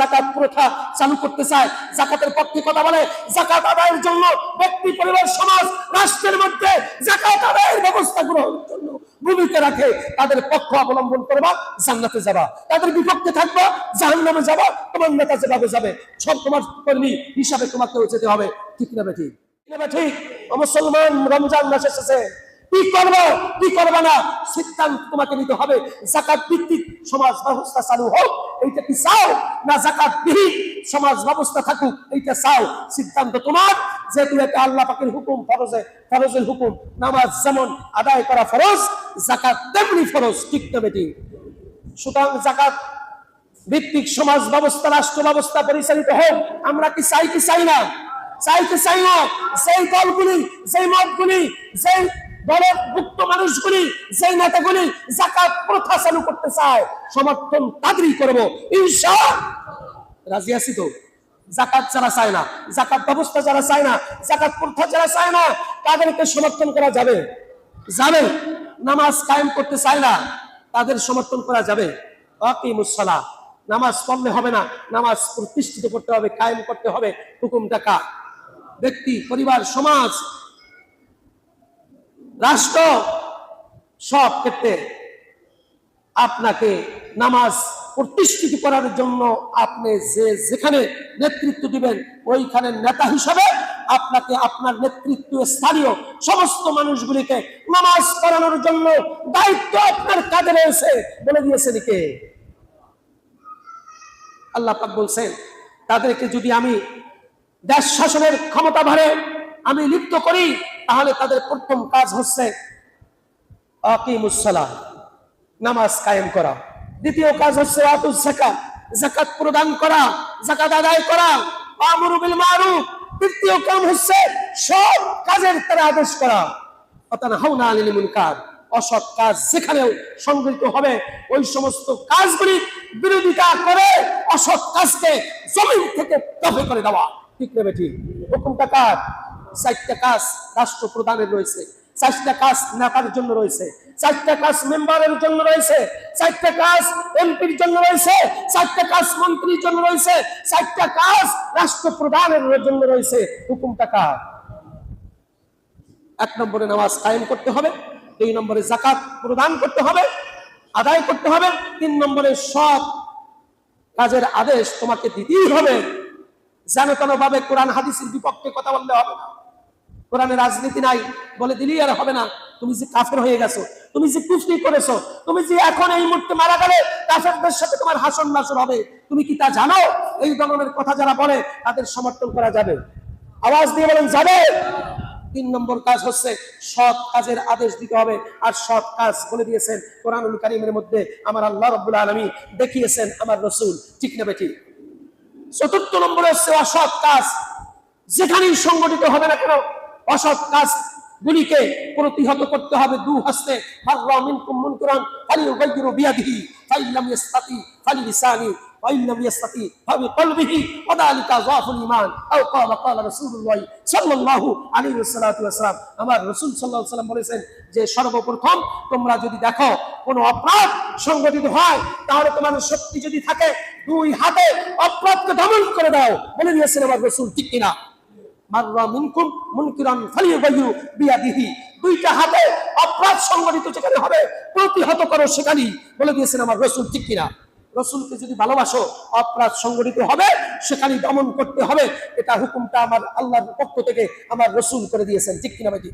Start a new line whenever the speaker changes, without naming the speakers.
যাকাত প্রথা চালু করতে চায়, যাকাতের পক্ষে কথা বলে, যাকাত আদায়ের জন্য ব্যক্তি, পরিবার, সমাজ, রাষ্ট্রের মধ্যে যাকাত আদায়ের ব্যবস্থা গ্রহণের জন্য ভূমিকা রাখে, তাদের পক্ষ অবলম্বন করবা, জান্নাতে যাবা। তাদের বিপক্ষে থাকবা, জাহান্নামে যাবা। তোমার নেতা যেভাবে যাবে, সব তোমার কর্মী হিসাবে তোমাকেও যেতে হবে। ঠিক না ঠিক? ঠিক। মুসলমান, রমজান মাস এসেছে, কি করবো কি করবে না সিদ্ধান্ত তোমাকে নিতে হবে। যাকাত ভিত্তিক সমাজ ব্যবস্থা চালু হোক, এইটা কি চাও? না যাকাত বিহীন সমাজ ব্যবস্থা থাকুক, এইটা চাও? সিদ্ধান্ত তোমার। যেহেতু এটা আল্লাহ পাকের হুকুম, ফরজের হুকুম। নামাজ যেমন আদায় করা ফরজ, যাকাত তেমনি ফরজ। ঠিক না বেটি? সুতরাং যাকাত ভিত্তিক সমাজ ব্যবস্থা, রাষ্ট্র ব্যবস্থা পরিচালিত হোক। আমরা কি চাই কি চাই না? চাইতে চাই না। সেই দলগুলি, সেই মতগুলি, সেই দলের মুক্ত মানুষগুলি, সেই নেতাগুলি যাকাত প্রথা চালু করতে চায়, সমর্থন তাদেরই করবো ইনশাআল্লাহ। রাজি আছি তো? যাকাত যারা চায় না, যাকাত ব্যবস্থা যারা চায় না, যাকাত প্রথা যারা চায় না, তাদেরকে সমর্থন করা যাবে? যাবে। নামাজ কায়েম করতে চায় না, তাদের সমর্থন করা যাবে? আকিমুস সালাহ, নামাজ পড়লে হবে না, নামাজ প্রতিষ্ঠিত করতে হবে, কায়েম করতে হবে। হুকুমটা কার? ব্যক্তি, পরিবার, সমাজ, রাষ্ট্র, সব ক্ষেত্রে আপনাকে নামাজ প্রতিষ্ঠিত করার জন্য আপনি যেখানে নেতৃত্ব দিবেন, ওইখানে নেতা হিসাবে আপনাকে আপনার নেতৃত্ব স্থানীয় সমস্ত মানুষগুলিকে নামাজ পড়ানোর জন্য দায়িত্ব আপনার কাঁধে রয়েছে। বলে দিয়েছেন কে? আল্লাহ পাক বলছেন, তাদেরকে যদি আমি দেশ শাসনের ক্ষমতা ভারে আমি লিপ্ত করি, তাহলে তাদের প্রথম কাজ হচ্ছে আকিমুস সালাহ, নামাজ কায়েম করা। দ্বিতীয় কাজ হচ্ছে আতুজ যাকাত, যাকাত প্রদান করা, যাকাত আদায় করা। আমরু বিল মারুফ, তৃতীয় কাজ হচ্ছে সৎ কাজের তারা আদেশ করা। ওয়াতানহাউনা আনিল মুনকার, অসৎ কাজ যেখানেও সংগঠিত হবে ওই সমস্ত কাজগুলি বিরোধিতা করে অসৎ কাজকে জমিন থেকে দফে করে দেওয়া। ঠিক না ঠিক? হুকুমটা কার? 4টা কাজ রাষ্ট্র প্রধানের রয়েছে, 4টা কাজ নেতার জন্য রয়েছে, 4টা কাজ মেম্বারের জন্য রয়েছে, 4টা কাজ এমপির জন্য রয়েছে, 4টা কাজ মন্ত্রীর জন্য রয়েছে, 4টা কাজ রাষ্ট্র প্রধানের জন্য রয়েছে। হুকুমটা কার? 1 নম্বরে নামাজ কায়েম করতে হবে, 2 নম্বরে যাকাত প্রদান করতে হবে, আদায় করতে হবে, 3 নম্বরে সৎ কাজের আদেশ তোমাকে দিতেই হবে। যেন তেন ভাবে কোরআন হাদিসের বিপক্ষে কথা বললে হবে না। কোরআনে রাজনীতি নাই বলে দিলেই আর হবে না। তুমি যে কাফের হয়ে গেছো, তুমি যে কুফরি করেছো, তুমি যে এখন এই মুহূর্তে মারা গেলে কাফেরদের সাথে তোমার হাসন নাসর হবে, তুমি কি তা জানো? এই ধরনের কথা যারা বলে তাদের সমর্থন করা যাবে? আওয়াজ দিয়ে বলেন যাবে। 3 নম্বর কাজ হচ্ছে সৎ কাজের আদেশ দিতে হবে। আর সৎ কাজ বলে দিয়েছেন কোরআনুল কারীমের মধ্যে আমার আল্লাহ রাব্বুল আলামিন, দেখিয়েছেন আমার রাসূল। ঠিক না বেঠিক? 4th নম্বরে হচ্ছে অসৎ কাজ যেখানেই সংগঠিত হবে না কেন, অসৎ কাজ গুলিকে প্রতিহত করতে হবে 2 হস্তে। ফাররা মিনকুম মুনকারান ফালিয়ুগাইয়িরু বিয়াদিহি ফাইল্লাম ইসতাতি ফালিলিসানি ওয়াইল্লাম ইসতাতি ফাবিকলবিহি ওয়াদালিকা যাফুল ঈমান আও ক্বালা রাসূলুল্লাহ সাল্লাল্লাহু আলাইহি ওয়াসাল্লাম। আমার রাসূল সাল্লাল্লাহু আলাইহি ওয়াসাল্লাম বলেছেন যে সর্বপ্রথম তোমরা যদি দেখো কোনো অপরাধ সংগঠিত হয়, তাহলে তোমার শক্তি যদি থাকে 2 হাতে অপরাধকে দমন করে দাও। বলে দিয়েছেন আমার রাসূল। ঠিক কিনা? মাররা মিনকুম মুনকিরান ফালিয়ুগাইয়িরু বিয়াদিহি, 2টা হাতে অপরাধ সংগঠিত যেখানে হবে প্রতিহত করো সেখানেই। বলে দিয়েছেন আমার রাসূল। ঠিক কিনা? রাসূলকে যদি ভালোবাসো, অপরাধ সংগঠিত হবে সেখানে দমন করতে হবে। এটা হুকুমটা আমার আল্লাহর পক্ষ থেকে আমার রাসূল করে দিয়েছেন। ঠিক কিনা ভাই?